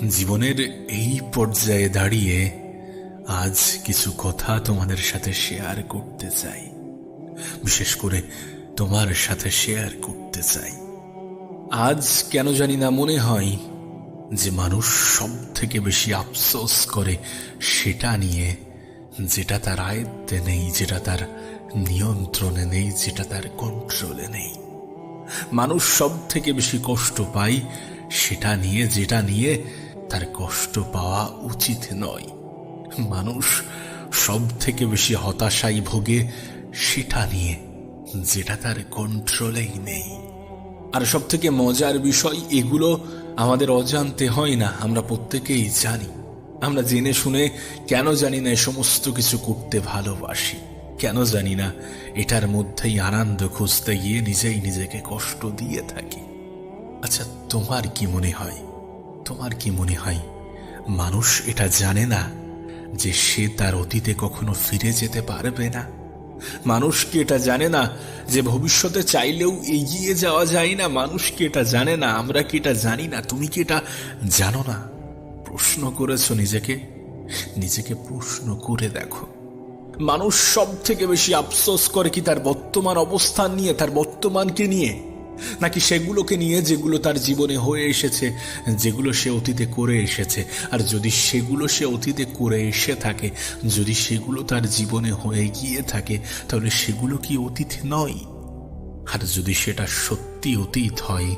জীবনের এই পর্যায়ে দাঁড়িয়ে আজ কিছু কথা তোমাদের সাথে শেয়ার করতে চাই, বিশেষ করে তোমার সাথে শেয়ার করতে চাই। আজ কেন জানি না মনে হয় যে মানুষ সব থেকে বেশি আফসোস করে সেটা নিয়ে যেটা তার আয়ত্তে নেই, যেটা তার নিয়ন্ত্রণে নেই, যেটা তার কন্ট্রোলে নেই। মানুষ সব থেকে বেশি কষ্ট পায় সেটা নিয়ে যেটা নিয়ে তার কষ্ট পাওয়া উচিত নয়। মানুষ সব থেকে বেশি হতাশায় ভোগে সেটা নিয়ে যেটা তার কন্ট্রোলেই নেই। আর সব থেকে মজার বিষয়, এগুলো আমাদের অজান্তে হয় না, আমরা প্রত্যেকেই জানি। আমরা জেনে শুনে কেন জানি না এ সমস্ত কিছু করতে ভালোবাসি, কেন জানি না এটার মধ্যেই আনন্দ খুঁজতে গিয়ে নিজেই নিজেকে কষ্ট দিয়ে থাকি। আচ্ছা, তোমার কি মনে হয়, মানুষ এটা জানে না যে সে তার অতীতে কখনো ফিরে যেতে পারবে না? মানুষ কি এটা জানে না যে ভবিষ্যতে চাইলেও এগিয়ে যাওয়া যায় না? মানুষ কি এটা জানে না? আমরা কি এটা জানি না? তুমি কি এটা জানো না? প্রশ্ন করেছো নিজেকে প্রশ্ন করে দেখো। মানুষ সব থেকে বেশি আফসোস করে কি তার বর্তমান অবস্থান নিয়ে, তার বর্তমানকে নিয়ে, নাকি সেগুলোকে নিয়ে যেগুলো তার জীবনে হয়ে এসেছে, যেগুলো সে অতীতে করে এসেছে? আর যদি সেগুলো সে অতীতে করে এসে থাকে, যদি সেগুলো তার জীবনে হয়ে গিয়ে থাকে, তাহলে সেগুলো কি অতীত নয়? আর যদি সেটা সত্যি অতীত হয়,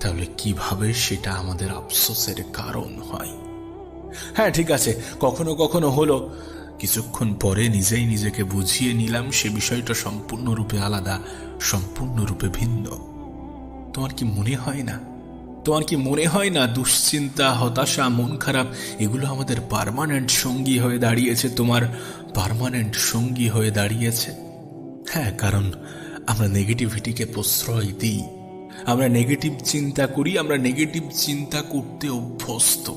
তাহলে কিভাবে সেটা আমাদের আফসোসের কারণ হয়? হ্যাঁ, ঠিক আছে, কখনো কখনো হলো, কিছুক্ষণ পরে নিজেই নিজেকে বুঝিয়ে নিলাম সে বিষয়টা সম্পূর্ণরূপে আলাদা, সম্পূর্ণরূপে ভিন্ন। তোমার কি মনে হয় না দুশ্চিন্তা, হতাশা, মন খারাপ এগুলো আমাদের পার্মানেন্ট সঙ্গী হয়ে দাঁড়িয়েছে? তোমার পার্মানেন্ট সঙ্গী হয়ে দাঁড়িয়েছে। হ্যাঁ, কারণ আমরা নেগেটিভিটিকে প্রশ্রয় দিই, আমরা নেগেটিভ চিন্তা করি, আমরা নেগেটিভ চিন্তা করতে অভ্যস্ত।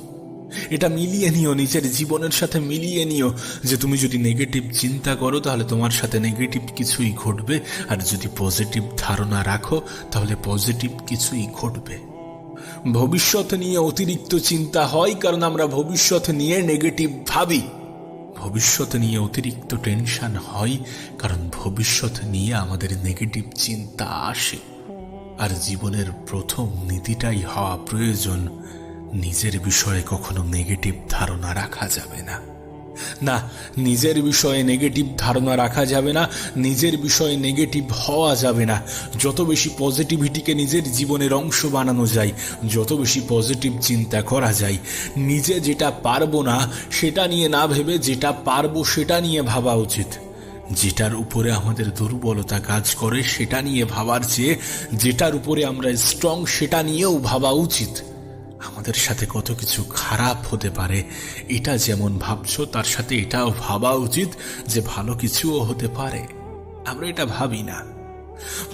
এটা মিলিয়ে নিও, নিজের জীবনের সাথে মিলিয়ে নিও যে তুমি যদি নেগেটিভ চিন্তা করো তাহলে তোমার সাথে নেগেটিভ কিছুই ঘটবে, আর যদি পজিটিভ ধারণা রাখো তাহলে পজিটিভ কিছুই ঘটবে। ভবিষ্যৎ নিয়ে অতিরিক্ত চিন্তা হয় কারণ আমরা ভবিষ্যৎ নিয়ে নেগেটিভ ভাবি। ভবিষ্যৎ নিয়ে অতিরিক্ত টেনশন হয় কারণ ভবিষ্যৎ নিয়ে আমাদের নেগেটিভ চিন্তা আসে। আর জীবনের প্রথম নীতিটাই হওয়া প্রয়োজন, নিজের বিষয়ে কখনো নেগেটিভ ধারণা রাখা যাবে না। না, নিজের বিষয়ে নেগেটিভ ধারণা রাখা যাবে না, নিজের বিষয়ে নেগেটিভ হওয়া যাবে না। যত বেশি পজিটিভিটিকে নিজের জীবনের অংশ বানানো যায়, যত বেশি পজিটিভ চিন্তা করা যায়, নিজে যেটা পারবো না সেটা নিয়ে না ভেবে যেটা পারবো সেটা নিয়ে ভাবা উচিত। যেটার উপরে আমাদের দুর্বলতা কাজ করে সেটা নিয়ে ভাবার চেয়ে যেটার উপরে আমরা স্ট্রং সেটা নিয়েও ভাবা উচিত। আমাদের সাথে কত কিছু খারাপ হতে পারে, এটা যেমন ভাবছো তার সাথে এটাও ভাবা উচিত যে ভালো কিছুও হতে পারে। আমরা এটা ভাবি না।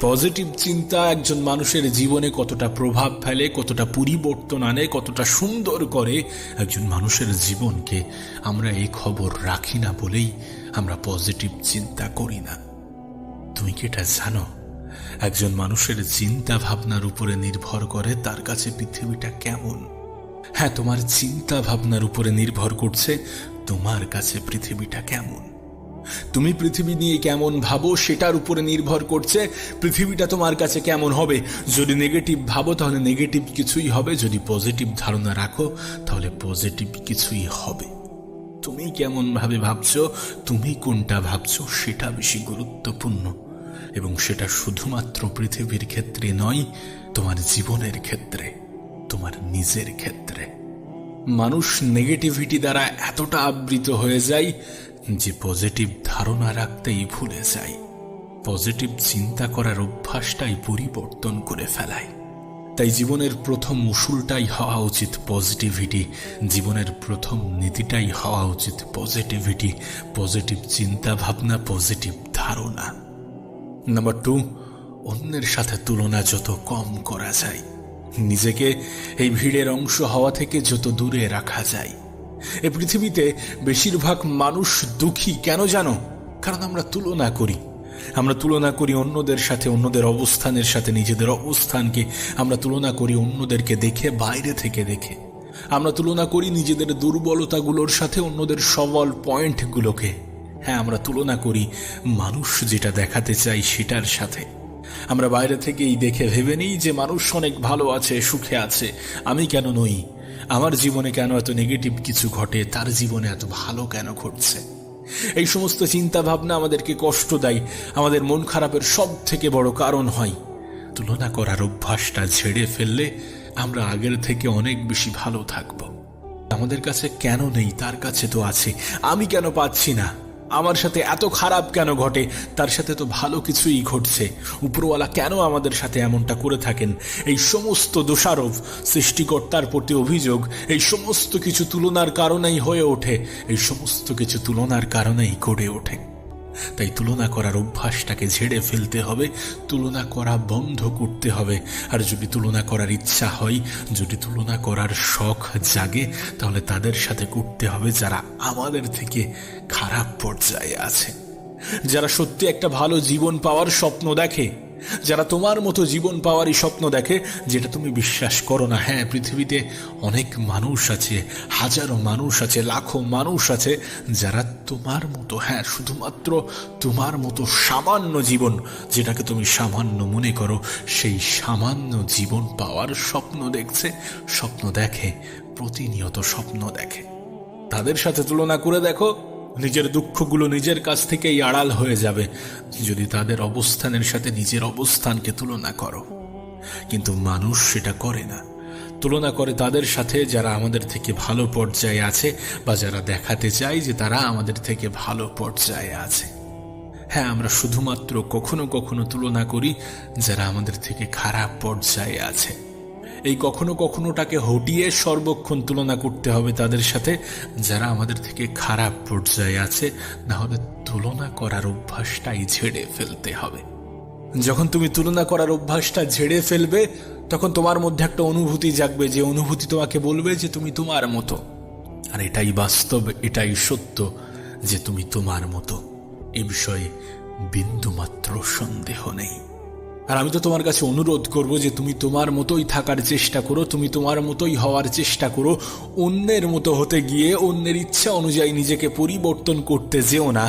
পজিটিভ চিন্তা একজন মানুষের জীবনে কতটা প্রভাব ফেলে, কতটা পরিবর্তন আনে, কতটা সুন্দর করে একজন মানুষের জীবনকে, আমরা এই খবর রাখি না বলেই আমরা পজিটিভ চিন্তা করি না। তুমি কি এটা জানো? একজন মানুষের চিন্তা ভাবনার উপরে নির্ভর করে তার কাছে পৃথিবীটা কেমন। হ্যাঁ, তোমার চিন্তা ভাবনার উপরে নির্ভর করছে তোমার কাছে পৃথিবীটা কেমন। তুমি পৃথিবী নিয়ে কেমন ভাবো সেটার উপরে নির্ভর করছে পৃথিবীটা তোমার কাছে কেমন হবে। যদি নেগেটিভ ভাবো তাহলে নেগেটিভ কিছুই হবে, যদি পজিটিভ ধারণা রাখো তাহলে পজিটিভ কিছুই হবে। তুমি কেমন ভাবে ভাবছো, তুমি কোনটা ভাবছো সেটা বেশি গুরুত্বপূর্ণ, এবং সেটা শুধুমাত্র পৃথিবীর ক্ষেত্রে নয়, তোমার জীবনের ক্ষেত্রে, তোমার নিজের ক্ষেত্রে। মানুষ নেগেটিভিটি দ্বারা এতটা আবৃত হয়ে যায় যে পজিটিভ ধারণা রাখতেই ভুলে যায়। পজিটিভ চিন্তা করার অভ্যাসটাই পরিবর্তন করে ফেলায়। তাই জীবনের প্রথম উসুলটাই হওয়া উচিত পজিটিভিটি, জীবনের প্রথম নীতিটাই হওয়া উচিত পজিটিভিটি, পজিটিভ চিন্তা ভাবনা, পজিটিভ ধারণা। নাম্বার 2, অন্যের সাথে তুলনা যত কম করা যায়, নিজেকে এই ভিড়ের অংশ হওয়া থেকে যত দূরে রাখা যায়। এই পৃথিবীতে বেশিরভাগ মানুষ দুঃখী কেন জানো? কারণ আমরা তুলনা করি অন্যদের সাথে, অন্যদের অবস্থানের সাথে নিজেদের অবস্থানকে আমরা তুলনা করি অন্যদেরকে দেখে, বাইরে থেকে দেখে। আমরা তুলনা করি নিজেদের দুর্বলতাগুলোর সাথে অন্যদের সবল পয়েন্টগুলোকে। হ্যাঁ, আমরা তুলনা করি মানুষ যেটা দেখাতে চাই সেটার সাথে। আমরা বাইরে থেকেই দেখে ভেবে নিই যে মানুষ অনেক ভালো আছে, সুখে আছে, আমি কেন নই? আমার জীবনে কেন এত নেগেটিভ কিছু ঘটে, তার জীবনে এত ভালো কেন ঘটছে? এই সমস্ত চিন্তা ভাবনা আমাদেরকে কষ্ট দেয়, আমাদের মন খারাপের সব থেকে বড় কারণ হয়। তুলনা করার অভ্যাসটা ঝেড়ে ফেললে আমরা আগের থেকে অনেক বেশি ভালো থাকব। আমাদের কাছে কেন নেই, তার কাছে তো আছে। আমি কেন পাচ্ছি না? আমার সাথে এত খারাপ কেন ঘটে, তার সাথে তো ভালো কিছুই ঘটছে। উপরওয়ালা কেন আমাদের সাথে এমনটা করে থাকেন? এই সমস্ত দোষারোপ, সৃষ্টিকর্তার প্রতি অভিযোগ, এই সমস্ত কিছু তুলনার কারণেই হয়ে ওঠে, এই সমস্ত কিছু তুলনার কারণেই গড়ে ওঠে। তাই তুলনা করার অভ্যাসটাকে ঝেড়ে ফেলতে হবে, তুলনা করা বন্ধ করতে হবে। আর যদি তুলনা করার ইচ্ছা হয়, যদি তুলনা করার শখ জাগে, তাহলে তাদের সাথে করতে হবে যারা আমাদের থেকে খারাপ পর্যায়ে আছে, যারা সত্যি একটা ভালো জীবন পাওয়ার স্বপ্ন দেখে, যারা তোমার মতো জীবন পাওয়ারই স্বপ্ন দেখে, যেটা তুমি বিশ্বাস করো না। হ্যাঁ, পৃথিবীতে অনেক মানুষ আছে, হাজারো মানুষ আছে, লাখো মানুষ আছে যারা তোমার মতো, হ্যাঁ শুধুমাত্র তোমার মতো সামান্য জীবন, যেটাকে তুমি সামান্য মনে করো, সেই সামান্য জীবন পাওয়ার স্বপ্ন দেখছে, স্বপ্ন দেখে, প্রতিনিয়ত স্বপ্ন দেখে। তাদের সাথে তুলনা করে দেখো, নিজের দুঃখগুলো নিজের কাছ থেকেই আড়াল হয়ে যাবে যদি তাদের অবস্থানের সাথে নিজের অবস্থানকে তুলনা করো। কিন্তু মানুষ সেটা করে না, তুলনা করে তাদের সাথে যারা আমাদের থেকে ভালো পর্যায়ে আছে, বা যারা দেখাতে চায় যে তারা আমাদের থেকে ভালো পর্যায়ে আছে। হ্যাঁ, আমরা শুধুমাত্র কখনো কখনো তুলনা করি যারা আমাদের থেকে খারাপ পর্যায়ে আছে। এই কখনো কখনোটাকে হটিয়ে সর্বক্ষণ তুলনা করতে হবে তাদের সাথে যারা আমাদের থেকে খারাপ পর্যায়ে আছে, না হলে তুলনা করার অভ্যাসটাই ঝেড়ে ফেলতে হবে। যখন তুমি তুলনা করার অভ্যাসটা ঝেড়ে ফেলবে, তখন তোমার মধ্যে একটা অনুভূতি জাগবে, যে অনুভূতি তোমাকে বলবে যে তুমি তোমার মতো। আর এটাই বাস্তব, এটাই সত্য যে তুমি তোমার মতো, এ বিষয়ে বিন্দুমাত্র সন্দেহ নেই। আর আমি তো তোমার কাছে অনুরোধ করব যে তুমি তোমার মতোই থাকার চেষ্টা করো, তুমি তোমার মতোই হওয়ার চেষ্টা করো। অন্যের মতো হতে গিয়ে অন্যের ইচ্ছা অনুযায়ী নিজেকে পরিবর্তন করতে যেও না,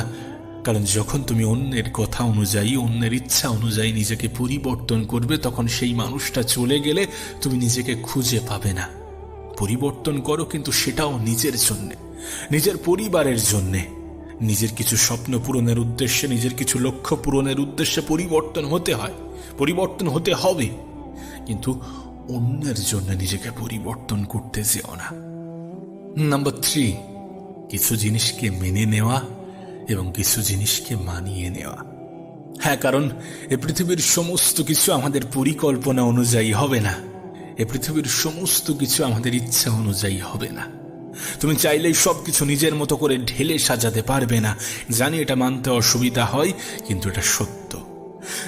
কারণ যখন তুমি অন্যের কথা অনুযায়ী, অন্যের ইচ্ছা অনুযায়ী নিজেকে পরিবর্তন করবে, তখন সেই মানুষটা চলে গেলে তুমি নিজেকে খুঁজে পাবে না। পরিবর্তন করো, কিন্তু সেটাও নিজের জন্যে, নিজের পরিবারের জন্যে, নিজের কিছু স্বপ্ন পূরণের উদ্দেশ্যে, নিজের কিছু লক্ষ্য পূরণের উদ্দেশ্যে পরিবর্তন হতে হয়, পরিবর্তন হতে হবে, কিন্তু অন্যের জন্য নিজেকে পরিবর্তন করতে যেও না। নাম্বার 3, কিছু জিনিসকে মেনে নেওয়া এবং কিছু জিনিসকে মানিয়ে নেওয়া। হ্যাঁ, কারণ এ পৃথিবীর সমস্ত কিছু আমাদের পরিকল্পনা অনুযায়ী হবে না, এ পৃথিবীর সমস্ত কিছু আমাদের ইচ্ছা অনুযায়ী হবে না। তুমি চাইলেই সবকিছু নিজের মতো করে ঢেলে সাজাতে পারবে না। জানি এটা মানতে অসুবিধা হয়, কিন্তু এটা সত্য।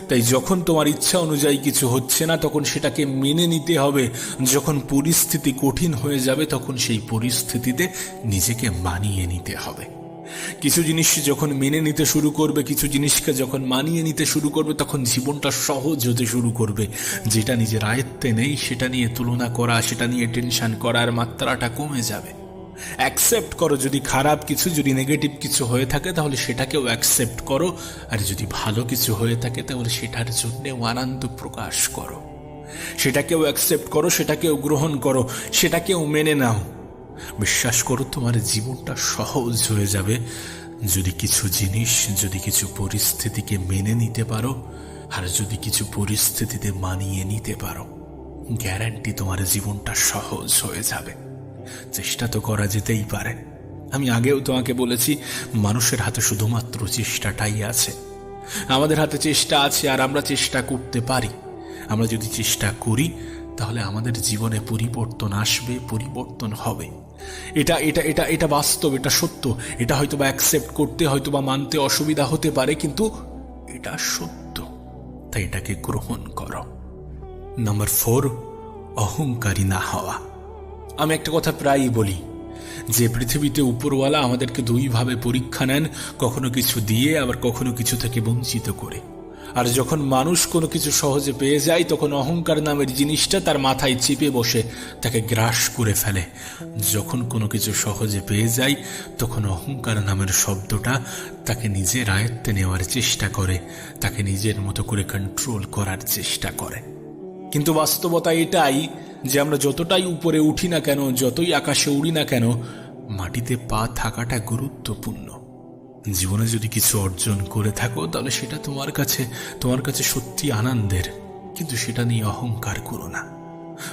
তাই যখন তোমার ইচ্ছা অনুযায়ী কিছু হচ্ছে না, তখন সেটাকে মেনে নিতে হবে। যখন পরিস্থিতি কঠিন হয়ে যাবে, তখন সেই পরিস্থিতিতে নিজেকে মানিয়ে নিতে হবে। কিছু জিনিস যখন মেনে নিতে শুরু করবে, কিছু জিনিসকে যখন মানিয়ে নিতে শুরু করবে, তখন জীবনটা সহজ হতে শুরু করবে। যেটা নিজের আয়ত্তে নেই সেটা নিয়ে তুলনা করা, সেটা নিয়ে টেনশন করার মাত্রাটা কমে যাবে। অ্যাকসেপ্ট করো, যদি খারাপ কিছু, যদি নেগেটিভ কিছু হয়ে থাকে তাহলে সেটাকেও অ্যাকসেপ্ট করো, আর যদি ভালো কিছু হয়ে থাকে তাহলে সেটার জন্যেও আনন্দ প্রকাশ করো। সেটাকেও অ্যাকসেপ্ট করো, সেটাকেও গ্রহণ করো, সেটাকেও মেনে নাও। বিশ্বাস করো, তোমার জীবনটা সহজ হয়ে যাবে যদি কিছু জিনিস, যদি কিছু পরিস্থিতিকে মেনে নিতে পারো, আর যদি কিছু পরিস্থিতিতে মানিয়ে নিতে পারো। গ্যারান্টি তোমার জীবনটা সহজ হয়ে যাবে। চেষ্টা তো করা যেতেই পারে। আমি আগেও তোমাকে বলেছি, মানুষের হাতে শুধুমাত্র চেষ্টাটাই আছে। আমাদের হাতে চেষ্টা আছে, আর আমরা চেষ্টা করতে পারি। আমরা যদি চেষ্টা করি তাহলে আমাদের জীবনে পরিবর্তন আসবে, পরিবর্তন হবে। এটা এটা এটা এটা বাস্তব, এটা সত্য। এটা হয়তো বা অ্যাকসেপ্ট করতে, হয়তো বা মানতে অসুবিধা হতে পারে, কিন্তু এটা সত্য। তাই এটাকে গ্রহণ করো। নাম্বার 4, অহংকারী না হওয়া। আমি একটা কথা প্রায়ই বলি যে পৃথিবীতে উপরওয়ালা আমাদেরকে দুইভাবে পরীক্ষা নেন, কখনো কিছু দিয়ে, আবার কখনো কিছু থেকে বঞ্চিত করে। আর যখন মানুষ কোনো কিছু সহজে পেয়ে যায় তখন অহংকার নামের জিনিসটা তার মাথায় চেপে বসে তাকে গ্রাস করে ফেলে। যখন কোনো কিছু সহজে পেয়ে যায় তখন অহংকার নামের শব্দটা তাকে নিজের আয়ত্তে নেওয়ার চেষ্টা করে, তাকে নিজের মতো করে কন্ট্রোল করার চেষ্টা করে। কিন্তু বাস্তবতা এটাই যে আমরা যতটাই উপরে উঠি না কেন, যতই আকাশে উড়ি না কেন, মাটিতে পা থাকাটা গুরুত্বপূর্ণ। জীবনে যদি কিছু অর্জন করে থাকো তাহলে সেটা তোমার কাছে সত্যি আনন্দের, কিন্তু সেটা নিয়ে অহংকার করো না।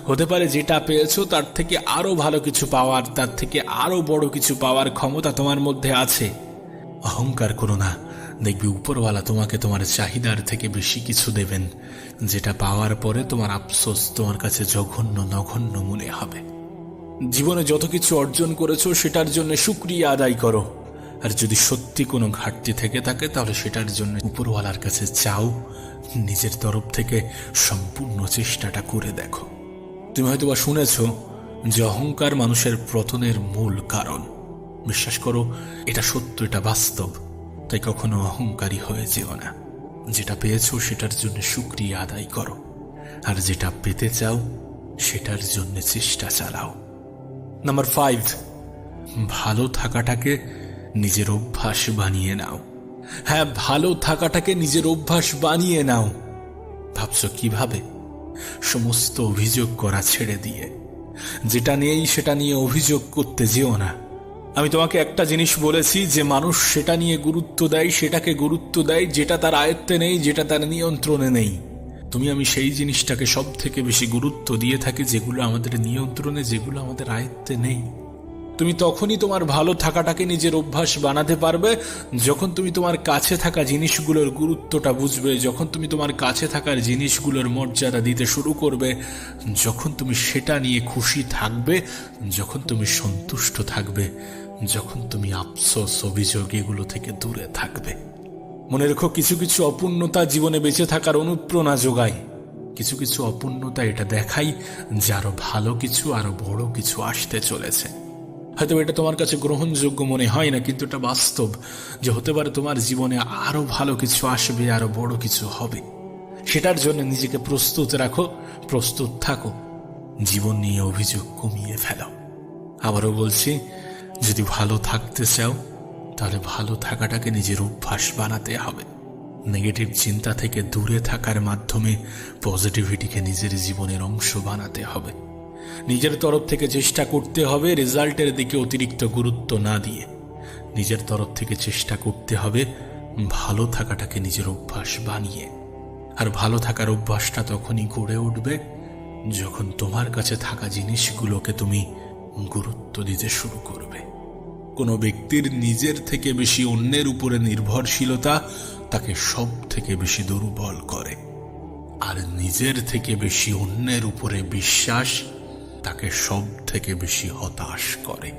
হতে পারে যেটা পেয়েছো তার থেকে আরো ভালো কিছু পাওয়ার, তার থেকে আরো বড় কিছু পাওয়ার ক্ষমতা তোমার মধ্যে আছে। অহংকার করো না, দেখবি উপরওয়ালা তোমাকে তোমার চাহিদার থেকে বেশি কিছু দেবেন, যেটা পাওয়ার পরে তোমার আফসোস তোমার কাছে জঘন্য নগণ্য মনে হবে। জীবনে যত কিছু অর্জন করেছো সেটার জন্য শুকরিয়া আদায় করো, আর যদি সত্যি কোনো ঘাটতি থেকে থাকে তাহলে সেটার জন্য উপরওয়ালার কাছে চাও, নিজের তরফ থেকে সম্পূর্ণ চেষ্টাটা করে দেখো। তুমি হয়তোবা শুনেছ যে অহংকার মানুষের পতনের মূল কারণ। বিশ্বাস করো, এটা সত্য, এটা বাস্তব। তাই কখনো অহংকারী হয়ে যেও না। যেটা পেয়েছো সেটার জন্য শুকরিয়া আদায় করো, আর যেটা পেতে চাও সেটার জন্য চেষ্টা চালাও। নাম্বার 5, ভালো থাকাটাকে নিজের অভ্যাস বানিয়ে নাও। হ্যাঁ, ভালো থাকাটাকে নিজের অভ্যাস বানিয়ে নাও। ভাবছো কিভাবে? সমস্ত অভিযোগ করা ছেড়ে দিয়ে, যেটা নেই সেটা নিয়ে অভিযোগ করতে যেও না। আমি তোমাকে একটা জিনিস বলেছি যে মানুষ সেটা নিয়ে গুরুত্ব দেয়, সেটাকে গুরুত্ব দেয় যেটা তার আয়ত্তে নেই, যেটা তার নিয়ন্ত্রণে নেই। আমি সেই জিনিসটাকে সব থেকে বেশি গুরুত্ব দিয়ে থাকি যেগুলো আমাদের নিয়ন্ত্রণে, যেগুলো আমাদের আয়ত্তে নেই। তুমি তখনই তোমার ভালো থাকাটাকে নিজের অভ্যাস বানাতে পারবে যখন তুমি তোমার কাছে থাকা জিনিসগুলোর গুরুত্বটা বুঝবে, যখন তুমি তোমার কাছে থাকার জিনিসগুলোর মর্যাদা দিতে শুরু করবে, যখন তুমি সেটা নিয়ে খুশি থাকবে, যখন তুমি সন্তুষ্ট থাকবে, যখন তুমি আফসোস অভিযোগ এগুলো থেকে দূরে থাকবে। মনে রেখো, কিছু কিছু অপূর্ণতা জীবনে বেঁচে থাকার অনুপ্রেরণা যোগায়। কিছু কিছু অপূর্ণতা এটা দেখাই যে আরো ভালো কিছু, আরো বড় কিছু আসতে চলেছে। হয়তো এটা তোমার কাছে গ্রহণযোগ্য মনে হয় না, কিন্তু এটা বাস্তব যে হতে পারে তোমার জীবনে আরো ভালো কিছু আসবে, আরো বড় কিছু হবে। সেটার জন্য নিজেকে প্রস্তুত রাখো, প্রস্তুত থাকো। জীবন নিয়ে অভিযোগ কমিয়ে ফেলো। আবারও বলছি, যদি ভালো থাকতে চাও তাহলে ভালো থাকাটাকে নিজের অভ্যাস বানাতে হবে। নেগেটিভ চিন্তা থেকে দূরে থাকার মাধ্যমে পজিটিভিটিকে নিজের জীবনের অংশ বানাতে হবে। নিজের তরফ থেকে চেষ্টা করতে হবে রেজাল্টের দিকে অতিরিক্ত গুরুত্ব না দিয়ে। নিজের তরফ থেকে চেষ্টা করতে হবে ভালো থাকাটাকে নিজের অভ্যাস বানিয়ে। আর ভালো থাকার অভ্যাসটা তখনই গড়ে উঠবে যখন তোমার কাছে থাকা জিনিসগুলোকে তুমি গুরুত্ব দিতে শুরু করবে। কোনো ব্যক্তির নিজের থেকে বেশি অন্যের উপরে নির্ভরশীলতা তাকে সব থেকে বেশি দুর্বল করে, আর নিজের থেকে বেশি অন্যের উপরে বিশ্বাস তাকে সব থেকে বেশি হতাশ করে।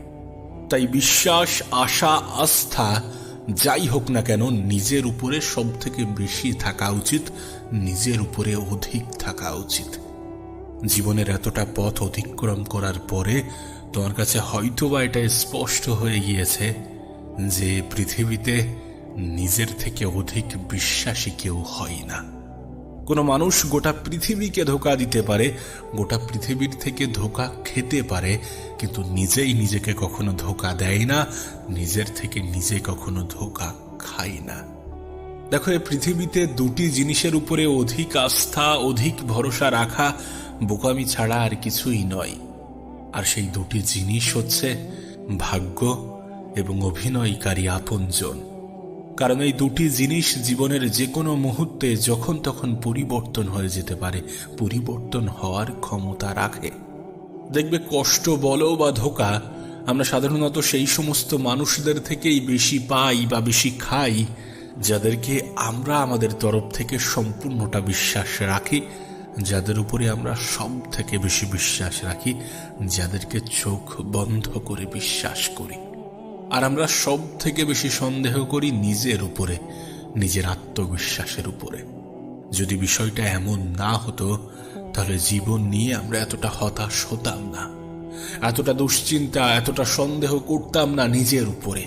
তাই বিশ্বাস, আশা, আস্থা যাই হোক না কেন, নিজের উপরে সব থেকে বেশি থাকা উচিত, নিজের উপরে অধিক থাকা উচিত। জীবনের এতটা পথ অতিক্রম করার পরে তোমার কাছে হয়তোবা এটা স্পষ্ট হয়ে গিয়েছে যে পৃথিবীতে নিজের থেকে অধিক বিশ্বাসী কেউ হয় না। কোনো মানুষ গোটা পৃথিবীকে ধোঁকা দিতে পারে, গোটা পৃথিবীর থেকে ধোঁকা খেতে পারে, কিন্তু নিজেই নিজেকে কখনো ধোঁকা দেয় না, নিজের থেকে নিজে কখনো ধোঁকা খায় না। দেখো, এই পৃথিবীতে দুটি জিনিসের উপরে অধিক আস্থা, অধিক ভরসা রাখা বোকামি ছাড়া আর কিছুই নয়। আর সেই দুটি জিনিস হচ্ছে ভাগ্য এবং অভিনয়কারী আপনজন। কারণ এই দুটি জিনিস জীবনের যে কোনো মুহূর্তে যখন তখন পরিবর্তন হয়ে যেতে পারে, পরিবর্তন হওয়ার ক্ষমতা রাখে। দেখবে, কষ্ট বলো বা ধোঁকা আমরা সাধারণত সেই সমস্ত মানুষদের থেকেই বেশি পাই বা বেশি খাই যাদেরকে আমরা আমাদের তরফ থেকে সম্পূর্ণটা বিশ্বাস রাখি, যাদের উপরে আমরা সব থেকে বেশি বিশ্বাস রাখি, যাদেরকে চোখ বন্ধ করে বিশ্বাস করি। আর আমরা সব থেকে বেশি সন্দেহ করি নিজের উপরে, নিজের আত্মবিশ্বাসের উপরে। যদি বিষয়টা এমন না হতো তাহলে জীবন নিয়ে আমরা এতটা হতাশ হতাম না, এতটা দুশ্চিন্তা, এতটা সন্দেহ করতাম না নিজের উপরে।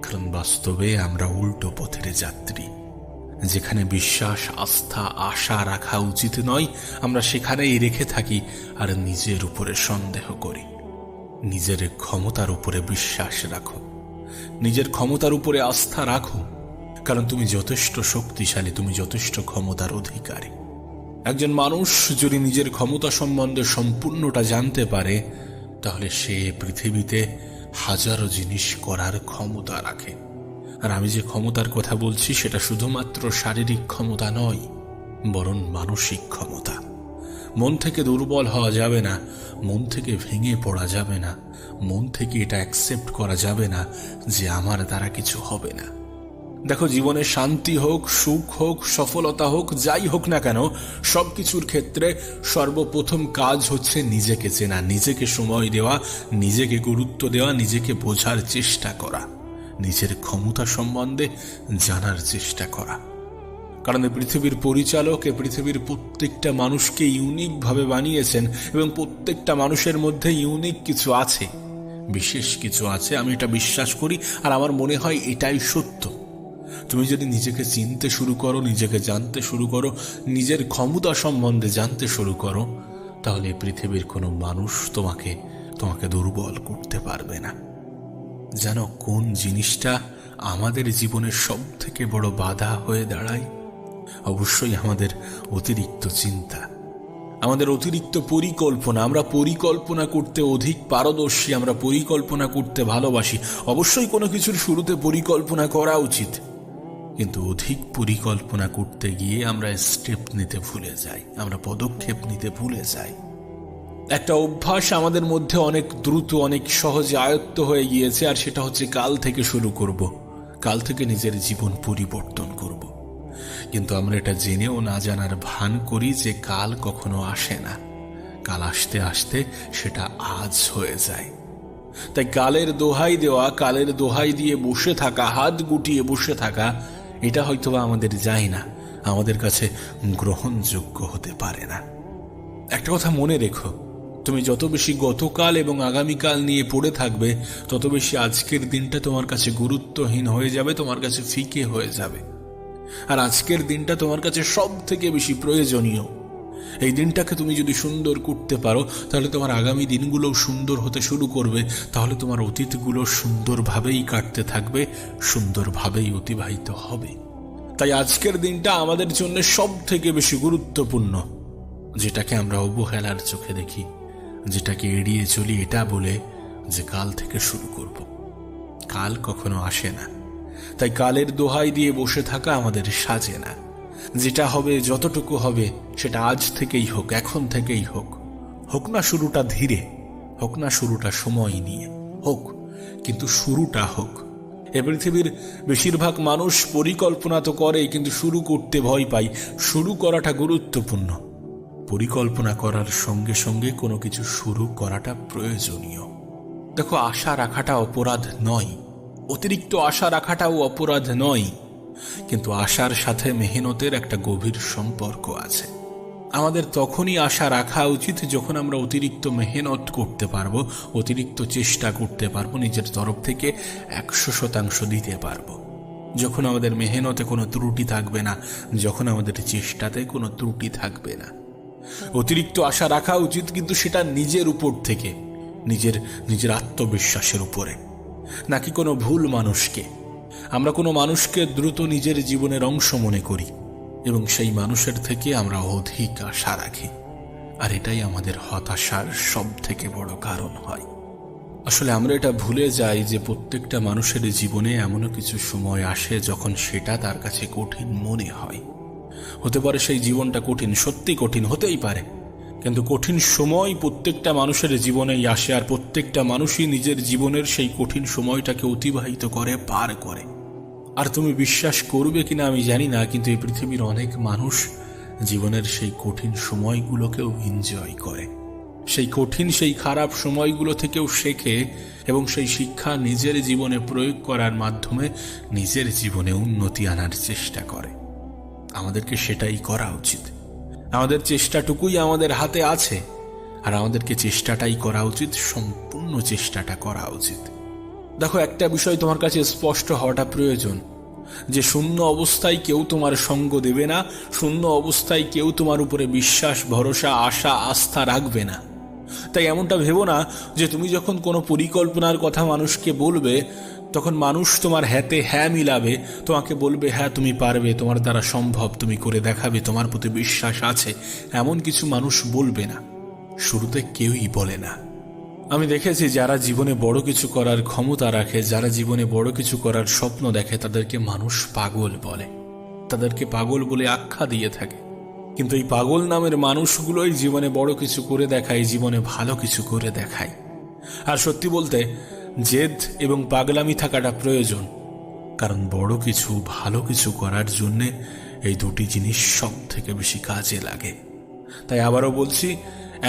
কারণ বাস্তবে আমরা উল্টো পথের যাত্রী। যেখানে বিশ্বাস, আস্থা, আশা রাখা উচিত নয়, আমরা সেখানেই রেখে থাকি আর নিজের উপরে সন্দেহ করি। নিজের ক্ষমতার উপরে বিশ্বাস রাখো, নিজের ক্ষমতার উপরে আস্থা রাখো, কারণ তুমি যথেষ্ট শক্তিশালী, তুমি যথেষ্ট ক্ষমতার অধিকারী। একজন মানুষ যদি নিজের ক্ষমতা সম্বন্ধে সম্পূর্ণটা জানতে পারে, তাহলে সে পৃথিবীতে হাজারো জিনিস করার ক্ষমতা রাখে। আর আমি যে ক্ষমতার কথা বলছি সেটা শুধুমাত্র শারীরিক ক্ষমতা নয়, বরং মানসিক ক্ষমতা। মন থেকে দুর্বল হওয়া যাবে না, মন থেকে ভেঙে পড়া যাবে না, মন থেকে এটা অ্যাকসেপ্ট করা যাবে না যে আমার দ্বারা কিছু হবে না। দেখো, জীবনে শান্তি হোক, সুখ হোক, সফলতা হোক, যাই হোক না কেন, সবকিছুর ক্ষেত্রে সর্বপ্রথম কাজ হচ্ছে নিজেকে চেনা, নিজেকে সময় দেওয়া, নিজেকে গুরুত্ব দেওয়া, নিজেকে বোঝার চেষ্টা করা, নিজের ক্ষমতা সম্বন্ধে জানার চেষ্টা করা। কারণ এই পৃথিবীর পরিচালক এ পৃথিবীর প্রত্যেকটা মানুষকে ইউনিক ভাবে বানিয়েছেন এবং প্রত্যেকটা মানুষের মধ্যে ইউনিক কিছু আছে, বিশেষ কিছু আছে। আমি এটা বিশ্বাস করি আর আমার মনে হয় এটাই সত্য। তুমি যদি নিজেকে চিনতে শুরু করো, নিজেকে জানতে শুরু করো, নিজের ক্ষমতা সম্বন্ধে জানতে শুরু করো, তাহলে পৃথিবীর কোনো মানুষ তোমাকে দুর্বল করতে পারবে না। জানো কোন জিনিসটা আমাদের জীবনের সব থেকে বড় বাধা হয়ে দাঁড়ায়? অবশ্যই আমাদের অতিরিক্ত চিন্তা, আমাদের অতিরিক্ত পরিকল্পনা। আমরা পরিকল্পনা করতে অধিক পারদর্শী, আমরা পরিকল্পনা করতে ভালোবাসি। অবশ্যই কোনো কিছুর শুরুতে পরিকল্পনা করা উচিত, কিন্তু অধিক পরিকল্পনা করতে গিয়ে আমরা স্টেপ নিতে ভুলে যাই, আমরা পদক্ষেপ নিতে ভুলে যাই। একটা অভ্যাস আমাদের মধ্যে অনেক দ্রুত, অনেক সহজে আয়ত্ত হয়ে গিয়েছে, আর সেটা হচ্ছে কাল থেকে শুরু করব, কাল থেকে নিজের জীবন পরিবর্তন করব। কিন্তু আমরা এটা জেনেও না জানার ভান করি যে কাল কখনো আসে না, কাল আসতে আসতে সেটা আজ হয়ে যায়। তাই কালের দোহাই দেওয়া, কালের দোহাই দিয়ে বসে থাকা, হাত গুটিয়ে বসে থাকা, এটা হয়তোবা আমাদের যায় না, আমাদের কাছে গ্রহণযোগ্য হতে পারে না। একটা কথা মনে রেখো, তুমি যত বেশি গতকাল এবং আগামীকাল নিয়ে পড়ে থাকবে, তত বেশি আজকের দিনটা তোমার কাছে গুরুত্বহীন হয়ে যাবে, তোমার কাছে ফিকে হয়ে যাবে। আর আজকের দিনটা তোমার কাছে সব থেকে বেশি প্রয়োজনীয়। এই দিনটাকে তুমি যদি সুন্দর করতে পারো, তাহলে তোমার আগামী দিনগুলোও সুন্দর হতে শুরু করবে, তাহলে তোমার অতীতগুলো সুন্দরভাবেই কাটতে থাকবে, সুন্দরভাবেই অতিবাহিত হবে। তাই আজকের দিনটা আমাদের জন্য সব থেকে বেশি গুরুত্বপূর্ণ। যেটাকে আমরা অবহেলার চোখে দেখি, যেটাকে এড়িয়ে চলি এটা বলে যে কাল থেকে শুরু করব। কাল কখনো আসে না, তাই কালের দোহাই দিয়ে বসে থাকা আমাদের সাজে না। যেটা হবে, যতটুকু হবে, সেটা আজ থেকেই হোক, এখন থেকেই হোক। হোক না শুরুটা ধীরে, হোক না শুরুটা সময় নিয়ে হোক, কিন্তু শুরুটা হোক। এ পৃথিবীর বেশিরভাগ মানুষ পরিকল্পনা তো করে, কিন্তু শুরু করতে ভয় পায়। শুরু করাটা গুরুত্বপূর্ণ। পরিকল্পনা করার সঙ্গে সঙ্গে কোনো কিছু শুরু করাটা প্রয়োজনীয়। দেখো, আশা রাখাটা অপরাধ নয়, অতিরিক্ত আশা রাখাটাও অপরাধ নয়, কিন্তু আশার সাথে মেহনতের একটা গভীর সম্পর্ক আছে। আমাদের তখনই আশা রাখা উচিত যখন আমরা অতিরিক্ত মেহনত করতে পারবো, অতিরিক্ত চেষ্টা করতে পারবো, নিজের তরফ থেকে 100% দিতে পারবো। যখন আমাদের মেহনতে কোনো ত্রুটি থাকবে না, যখন আমাদের চেষ্টাতে কোনো ত্রুটি থাকবে না। অতিরিক্ত আশা রাখা উচিত, কিন্তু সেটা নিজের উপর থেকে, নিজের আত্মবিশ্বাসের উপরে, নাকি কোনো ভুল মানুষকে। আমরা কোনো মানুষকে দ্রুত নিজের জীবনের অংশ মনে করি এবং সেই মানুষের থেকে আমরা অধিক আশা রাখি, আর এটাই আমাদের হতাশার সব থেকে বড় কারণ হয়। আসলে আমরা এটা ভুলে যাই যে প্রত্যেকটা মানুষের জীবনে এমনও কিছু সময় আসে যখন সেটা তার কাছে কঠিন মনে হয়। হতে পারে সেই জীবনটা কঠিন, সত্যি কঠিন হতেই পারে, কিন্তু কঠিন সময় প্রত্যেকটা মানুষের জীবনেই আসে, আর প্রত্যেকটা মানুষই নিজের জীবনের সেই কঠিন সময়টাকে অতিবাহিত করে, পার করে। আর তুমি বিশ্বাস করবে কিনা আমি জানি না, কিন্তু এই পৃথিবীর অনেক মানুষ জীবনের সেই কঠিন সময়গুলোকেও এনজয় করে, সেই কঠিন, সেই খারাপ সময়গুলো থেকেও শেখে এবং সেই শিক্ষা নিজের জীবনে প্রয়োগ করার মাধ্যমে নিজের জীবনে উন্নতি আনার চেষ্টা করে। আমাদেরকে সেটাই করা উচিত। আমাদের চেষ্টাটুকুই আমাদের হাতে আছে, আর আমাদেরকে চেষ্টাটাই করা উচিত, সম্পূর্ণ চেষ্টাটা করা উচিত। দেখো, একটা বিষয় তোমার কাছে স্পষ্ট হওয়াটা প্রয়োজন। যে শূন্য অবস্থায় কেউ তোমার সঙ্গ দেবে না, শূন্য অবস্থায় কেউ তোমার উপরে বিশ্বাস, ভরসা, আশা, আস্থা রাখবে না। তাই এমনটা ভেবো না যে তুমি যখন কোনো পরিকল্পনার কথা মানুষকে বলবে, তখন মানুষ তোমার হ্যাঁতে হ্যাঁ মিলাবে, তোমাকে বলবে হ্যাঁ তুমি পারবে, তোমার দ্বারা সম্ভব, তুমি করে দেখাবে, তোমার প্রতি বিশ্বাস আছে। এমন কিছু মানুষ বলবে না, শুরুতে কেউই বলে না। আমি দেখেছি যারা জীবনে বড় কিছু করার ক্ষমতা রাখে, যারা জীবনে বড় কিছু করার স্বপ্ন দেখে, তাদেরকে মানুষ পাগল বলে, তাদেরকে পাগল বলে আখ্যা দিয়ে থাকে। কিন্তু এই পাগল নামের মানুষগুলোই জীবনে বড় কিছু করে দেখায়, জীবনে ভালো কিছু করে দেখায়। আর সত্যি বলতে জেদ এবং পাগলামি থাকাটা প্রয়োজন, কারণ বড় কিছু, ভালো কিছু করার জন্যে এই দুটি জিনিস সব থেকে বেশি কাজে লাগে। তাই আবারও বলছি,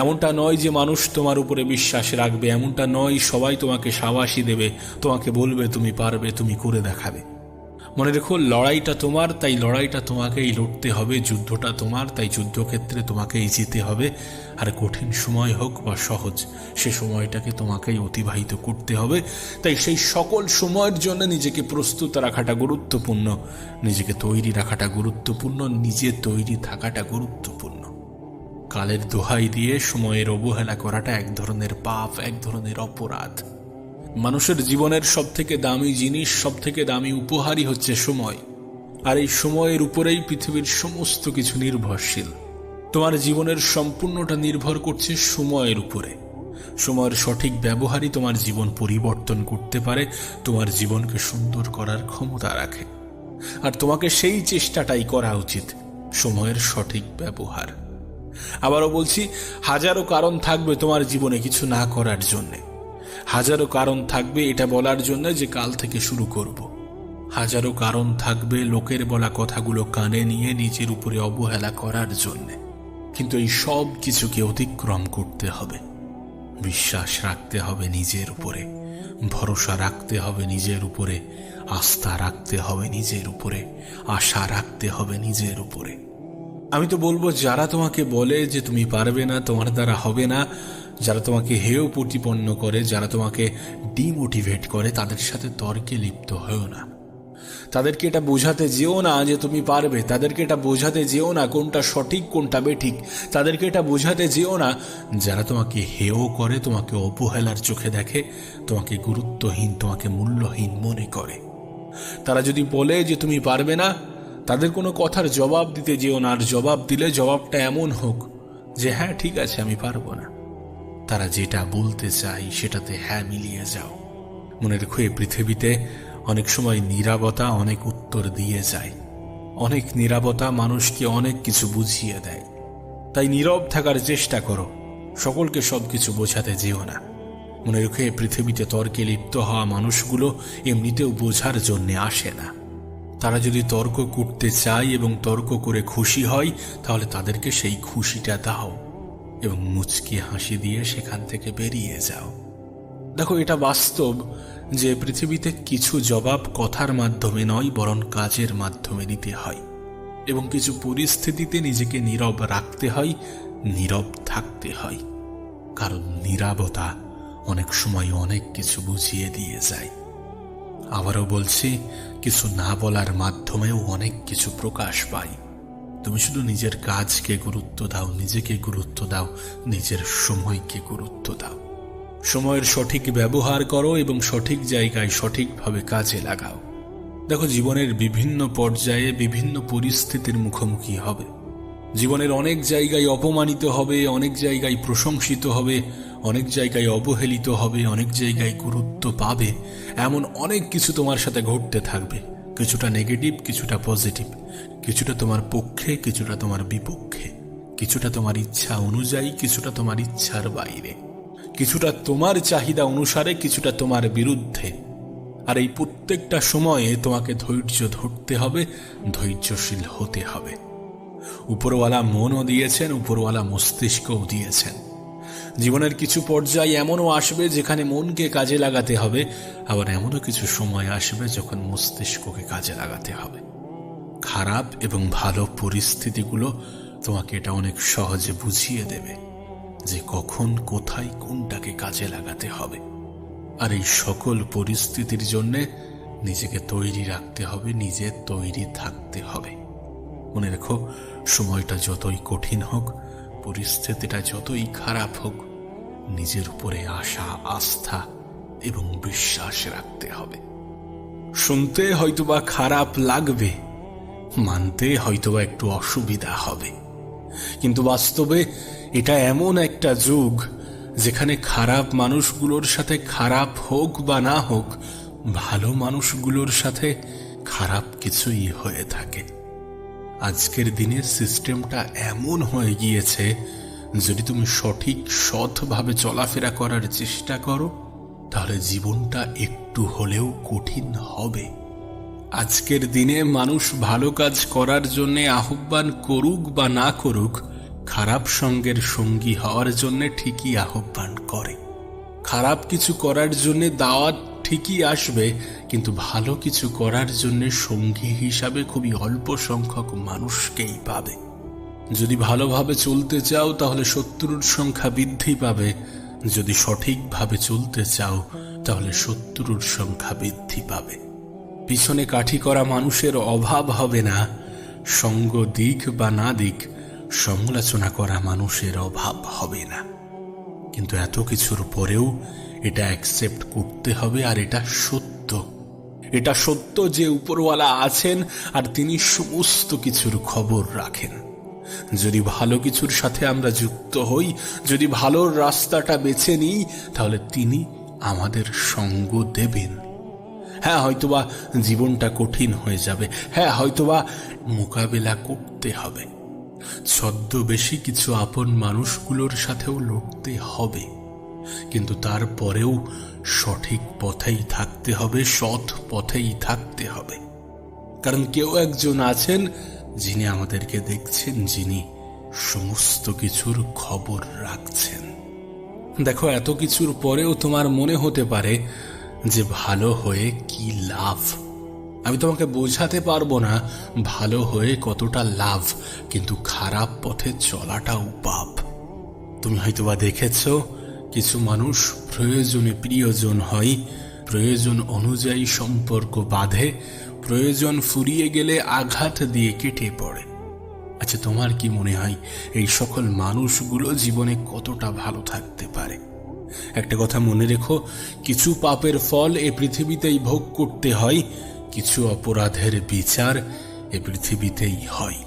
এমনটা নয় যে মানুষ তোমার উপরে বিশ্বাস রাখবে, এমনটা নয় সবাই তোমাকে শাবাশি দেবে, তোমাকে বলবে তুমি পারবে, তুমি করে দেখাবে। মনে রেখো, লড়াইটা তোমার, তাই লড়াইটা তোমাকেই লড়তে হবে, যুদ্ধটা তোমার, তাই যুদ্ধক্ষেত্রে তোমাকেই যেতে হবে। আর কঠিন সময় হোক বা সহজ, সে সময়টাকে তোমাকেই অতিবাহিত করতে হবে। তাই সেই সকল সময়ের জন্য নিজেকে প্রস্তুত রাখাটা গুরুত্বপূর্ণ, নিজেকে তৈরি রাখাটা গুরুত্বপূর্ণ, নিজে তৈরি থাকাটা গুরুত্বপূর্ণ। কালের দোহাই দিয়ে সময়ের অবহেলা করাটা এক ধরনের পাপ, এক ধরনের অপরাধ। মানুষের জীবনের সব থেকে দামি জিনিস, সব থেকে দামি উপহারই হচ্ছে সময়। আর এই সময়ের উপরেই পৃথিবীর সমস্ত কিছু নির্ভরশীল। তোমার জীবনের সম্পূর্ণটা নির্ভর করছে সময়ের উপরে। সময়ের সঠিক ব্যবহারই তোমার জীবন পরিবর্তন করতে পারে, তোমার জীবনকে সুন্দর করার ক্ষমতা রাখে। আর তোমাকে সেই চেষ্টাটাই করা উচিত, সময়ের সঠিক ব্যবহার। আবারও বলছি, হাজারো কারণ থাকবে তোমার জীবনে কিছু না করার জন্যে, হাজারো কারণ থাকবে এটা বলার জন্য যে কাল থেকে শুরু করব, হাজারো কারণ থাকবে লোকের বলা কথাগুলো কানে নিয়ে নিজের উপরে অবহেলা করার জন্যে। কিন্তু এই সব কিছুকে অতিক্রম করতে হবে, বিশ্বাস রাখতে হবে নিজের উপরে, ভরসা রাখতে হবে নিজের উপরে, আস্থা রাখতে হবে নিজের উপরে, আশা রাখতে হবে নিজের উপরে। আমি তো বলবো, যারা তোমাকে বলে যে তুমি পারবে না, তোমার দ্বারা হবে না, যারা তোমাকে হেয় প্রতিপন্ন করে, যারা তোমাকে ডিমোটিভেট করে, তাদের সাথে তর্কে লিপ্ত হয়েও না। তাদেরকে এটা বোঝাতে যেও না যে তুমি পারবে, তাদেরকে এটা বোঝাতে যেও না কোনটা সঠিক কোনটা বেঠিক, তাদেরকে এটা বোঝাতে যেও না। যারা তোমাকে হেয় করে, তোমাকে অবহেলার চোখে দেখে, তোমাকে গুরুত্বহীন, তোমাকে মূল্যহীন মনে করে, তারা যদি বলে যে তুমি পারবে না, তাদের কোনো কথার জবাব দিতে যেও না। আর জবাব দিলে জবাবটা এমন হোক যে হ্যাঁ ঠিক আছে আমি পারবো না। তারা যেটা বলতে চায় সেটাতে হ্যাঁ মিলিয়ে যাও। মনে রেখো, এই পৃথিবীতে অনেক সময় নীরবতা অনেক উত্তর দিয়ে যায়, অনেক নীরবতা মানুষকে অনেক কিছু বুঝিয়ে দেয়। তাই নীরব থাকার চেষ্টা করো, সকলকে সবকিছু বোঝাতে যেও না। মনে রেখো, এই পৃথিবীতে তর্কে লিপ্ত হওয়া মানুষগুলো এমনিতেও বোঝার জন্যে আসে না। তারা যদি তর্ক করতে চায় এবং তর্ক করে খুশি হয়, তাহলে তাদেরকে সেই খুশিটা দাও এবং মুচকি হাসি দিয়ে সেখান থেকে বেরিয়ে যাও। দেখো, এটা বাস্তব যে পৃথিবীতে কিছু জবাব কথার মাধ্যমে নয়, বরং কাজের মাধ্যমে দিতে হয়, এবং কিছু পরিস্থিতিতে নিজেকে নীরব রাখতে হয়, নীরব থাকতে হয়। কারণ নীরবতা অনেক সময় অনেক কিছু বুঝিয়ে দিয়ে যায়। আবারও বলছি, কিছু না বলার মাধ্যমেও অনেক কিছু প্রকাশ পায়। তুমি শুধু নিজের কাজকে গুরুত্ব দাও, নিজেকে গুরুত্ব দাও, নিজের সময়কে গুরুত্ব দাও। সময়ের সঠিক ব্যবহার করো এবং সঠিক জায়গায় সঠিকভাবে কাজে লাগাও। দেখো, জীবনের বিভিন্ন পর্যায়ে বিভিন্ন পরিস্থিতির মুখোমুখি হবে। জীবনের অনেক জায়গায় অপমানিত হবে, অনেক জায়গায় প্রশংসিত হবে, অনেক জায়গায় অবহেলিত হবে, অনেক জায়গায় গুরুত্ব পাবে। এমন অনেক কিছু তোমার সাথে ঘটতে থাকবে, কিছুটা নেগেটিভ, কিছুটা পজিটিভ, কিছুটা তোমার পক্ষে, কিছুটা তোমার বিপক্ষে, কিছুটা তোমার ইচ্ছা অনুযায়ী, কিছুটা তোমার ইচ্ছার বাইরে, কিছুটা তোমার চাহিদা অনুসারে, কিছুটা তোমার বিরুদ্ধে। আর এই প্রত্যেকটা সময়ে তোমাকে ধৈর্য ধরতে হবে, ধৈর্যশীল হতে হবে। উপরওয়ালা মনও দিয়েছেন, উপরওয়ালা মস্তিষ্কও দিয়েছেন। জীবনের কিছু পর্যায়ে এমনও আসবে যেখানে মনকে কাজে লাগাতে হবে, আবার এমনও কিছু সময় আসবে যখন মস্তিষ্ককে কাজে লাগাতে হবে। খারাপ এবং ভালো পরিস্থিতিগুলো তোমাকে এটা অনেক সহজে বুঝিয়ে দেবে যে কখন কোথায় কোনটাকে কাজে লাগাতে হবে। আর এই সকল পরিস্থিতির জন্যে নিজেকে তৈরি রাখতে হবে, নিজে তৈরি থাকতে হবে। মনে রেখো, সময়টা যতই কঠিন হোক, পরিস্থিতিটা যতই খারাপ হোক, নিজের উপরে আশা, আস্থা এবং বিশ্বাস রাখতে হবে। শুনতে হয়তোবা খারাপ লাগবে, মানতে হয়তোবা একটু অসুবিধা হবে, কিন্তু বাস্তবে এটা এমন একটা যুগ যেখানে খারাপ মানুষগুলোর সাথে খারাপ হোক বা না হোক, ভালো মানুষগুলোর সাথে খারাপ কিছুই হয়ে থাকে। আজকের দিনে সিস্টেমটা এমন হয়ে গিয়েছে, যদি তুমি সঠিক সৎভাবে চলাফেরা করার চেষ্টা করো, তাহলে জীবনটা একটু হলেও কঠিন হবে। আজকের দিনে মানুষ ভালো কাজ করার জন্য আহ্বান করুক বা না করুক, খারাপ সঙ্গের সঙ্গী হওয়ার জন্য ঠিকই আহ্বান করে। খারাপ কিছু করার জন্য দাওয়াত ঠিকই আসবে, কিন্তু ভালো কিছু করার জন্য সঙ্গী হিসাবে খুবই অল্প সংখ্যক মানুষকেই পাবে। যদি ভালোভাবে চলতে চাও তাহলে শত্রুর সংখ্যা বৃদ্ধি পাবে, যদি সঠিকভাবে চলতে চাও তাহলে শত্রুর সংখ্যা বৃদ্ধি পাবে। পিছনে কাঠি করা মানুষের অভাব হবে না, সঙ্গ দিক বা না দিক, সমালোচনা করা মানুষের অভাব হবে না। কিন্তু এত কিছুর পরেও এটা অ্যাকসেপ্ট করতে হবে, আর এটা সত্য। এটা সত্য যে উপরওয়ালা আছেন আর তিনি সমস্ত কিছুর খবর রাখেন। যদি ভালো কিছুর সাথে আমরা যুক্ত হই, যদি ভালোর রাস্তাটা বেছে নিই, তাহলে তিনি আমাদের সঙ্গ দেবেন। হ্যাঁ, হয়তোবা জীবনটা কঠিন হয়ে যাবে, হ্যাঁ হয়তোবা মোকাবেলা করতে হবে, ছদ্মবেশী কিছু আপন মানুষগুলোর সাথেও লড়তে হবে, কিন্তু তারপরেও সঠিক পথেই থাকতে হবে, সৎ পথেই থাকতে হবে। কারণ কেউ একজন আছেন যিনি আমাদেরকে দেখছেন, যিনি সমস্ত কিছুর খবর রাখছেন। দেখো, এত কিছুর পরেও তোমার মনে হতে পারে যে ভালো হয়ে কি লাভ। আমি তোমাকে বোঝাতে পারবো না ভালো হয়ে কতটা লাভ, কিন্তু খারাপ পথে চলাটাও পাপ। তুমি হয়তোবা দেখেছ, কিছু মানুষ প্রয়োজনে প্রিয়জন হয়, প্রয়োজন অনুযায়ী সম্পর্ক বাঁধে, প্রয়োজন ফুরিয়ে গেলে আঘাত দিয়ে কেটে পড়ে। আচ্ছা, তোমার কি মনে হয় এই সকল মানুষগুলো জীবনে কতটা ভালো থাকতে পারে? একটা কথা মনে রেখো, কিছু পাপের ফল এ পৃথিবীতেই ভোগ করতে হয়, কিছু অপরাধের বিচার এ পৃথিবীতেই হয়।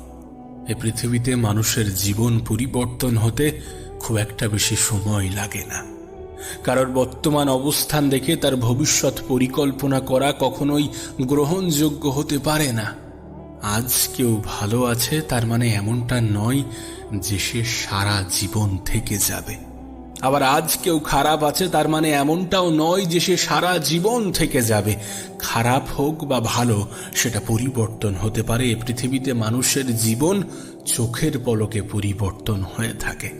এ পৃথিবীতে মানুষের জীবন পরিবর্তন হতে খুব একটা বেশি সময় লাগে না। কারোর বর্তমান অবস্থান দেখে তার ভবিষ্যৎ পরিকল্পনা করা কখনোই গ্রহণযোগ্য হতে পারে না। আজ কেউ ভালো আছে তার মানে এমনটা নয় যে সে সারা জীবন থেকে যাবে। আবার আজ কেউ খারাপ আছে তার মানে এমনটাও নয় যে সে সারা জীবন থেকে যাবে। খারাপ হোক বা ভালো, সেটা পরিবর্তন হতে পারে। এ পৃথিবীতে মানুষের জীবন চোখের পলকে পরিবর্তন হয়ে থাকে।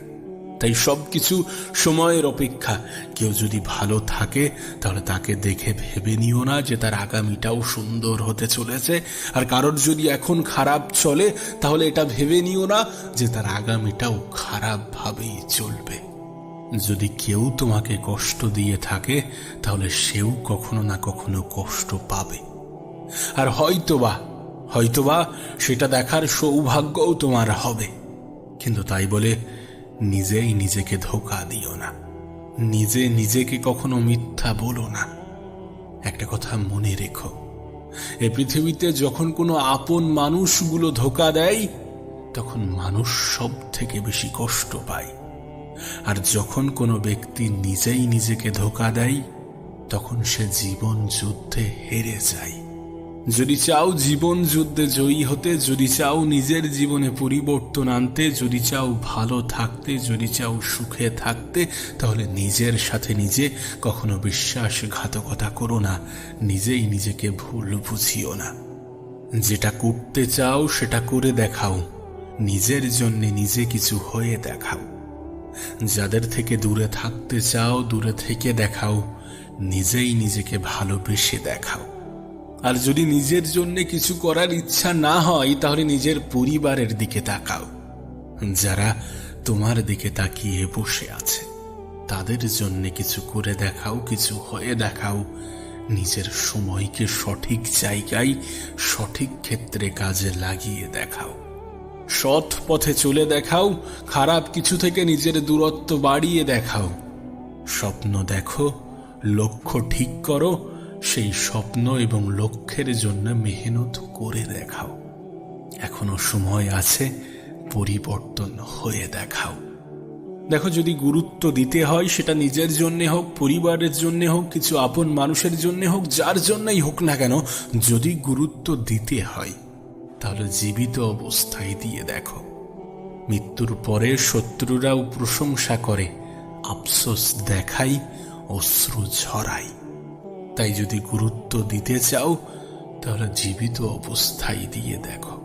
তাই সবকিছু সময়ের অপেক্ষা। কেউ যদি ভালো থাকে তাহলে তাকে দেখে ভেবে নিও না যে তার আগামীটাও সুন্দর হতে চলেছে, আর কারোর যদি এখন খারাপ চলে তাহলে এটা ভেবে নিও না যে তার আগামীটাও খারাপ ভাবেই চলবে। যদি কেউ তোমাকে কষ্ট দিয়ে থাকে তাহলে সেও কখনো না কখনো কষ্ট পাবে, আর হয়তোবা সেটা দেখার সৌভাগ্যও তোমার হবে। কিন্তু তাই বলে নিজেই নিজেকে ধোঁকা দিও না, নিজেকে কখনো মিথ্যা বলো না। একটা কথা মনে রেখো, এ পৃথিবীতে যখন কোনো আপন মানুষগুলো ধোঁকা দেয় তখন মানুষ সব থেকে বেশি কষ্ট পায়, আর যখন কোনো ব্যক্তি নিজেই নিজেকে ধোঁকা দেয় তখন সে জীবন যুদ্ধে হেরে যায়। যদি চাও জীবন যুদ্ধে জয়ী হতে, যদি চাও নিজের জীবনে পরিবর্তন আনতে, যদি চাও ভালো থাকতে, যদি চাও সুখে থাকতে, তাহলে নিজের সাথে নিজে কখনো বিশ্বাসঘাতকতা করো না, নিজেই নিজেকে ভুল বুঝিও না। যেটা করতে চাও সেটা করে দেখাও, নিজের জন্য নিজে কিছু হয়ে দেখাও। যাদের থেকে দূরে থাকতে চাও দূরে থেকে দেখাও, নিজেই নিজেকে ভালোবেসে দেখাও। আর যদি নিজের জন্য কিছু করার ইচ্ছা না হয় তাহলে নিজের পরিবারের দিকে তাকাও। যারা তোমার দিকে তাকিয়ে বসে আছে তাদের জন্য কিছু করে দেখাও, কিছু হয়ে দেখাও। নিজের সময়কে সঠিক জায়গায় সঠিক ক্ষেত্রে কাজে লাগিয়ে দেখাও। সৎ পথে চলে দেখাও, খারাপ কিছু থেকে নিজের দূরত্ব বাড়িয়ে দেখাও। স্বপ্ন দেখো, লক্ষ্য ঠিক করো, সেই স্বপ্ন এবং লক্ষ্যের জন্য মেহনত করে দেখাও। এখনো সময় আছে, পরিবর্তন হয়ে দেখাও। দেখো, যদি গুরুত্ব দিতে হয় সেটা নিজের জন্য হোক, পরিবারের জন্য হোক, কিছু আপন মানুষের জন্য হোক, যার জন্যই হোক না কেন, যদি গুরুত্ব দিতে হয় তাহলে জীবিত অবস্থায় দিয়ে দেখো। মৃত্যুর পরে শত্রুরাও প্রশংসা করে, আফসোস দেখাই, অশ্রু ঝরাই। তাই যদি গুরুত্ব দিতে চাও তাহলে জীবিত অবস্থায় দিয়ে দেখো।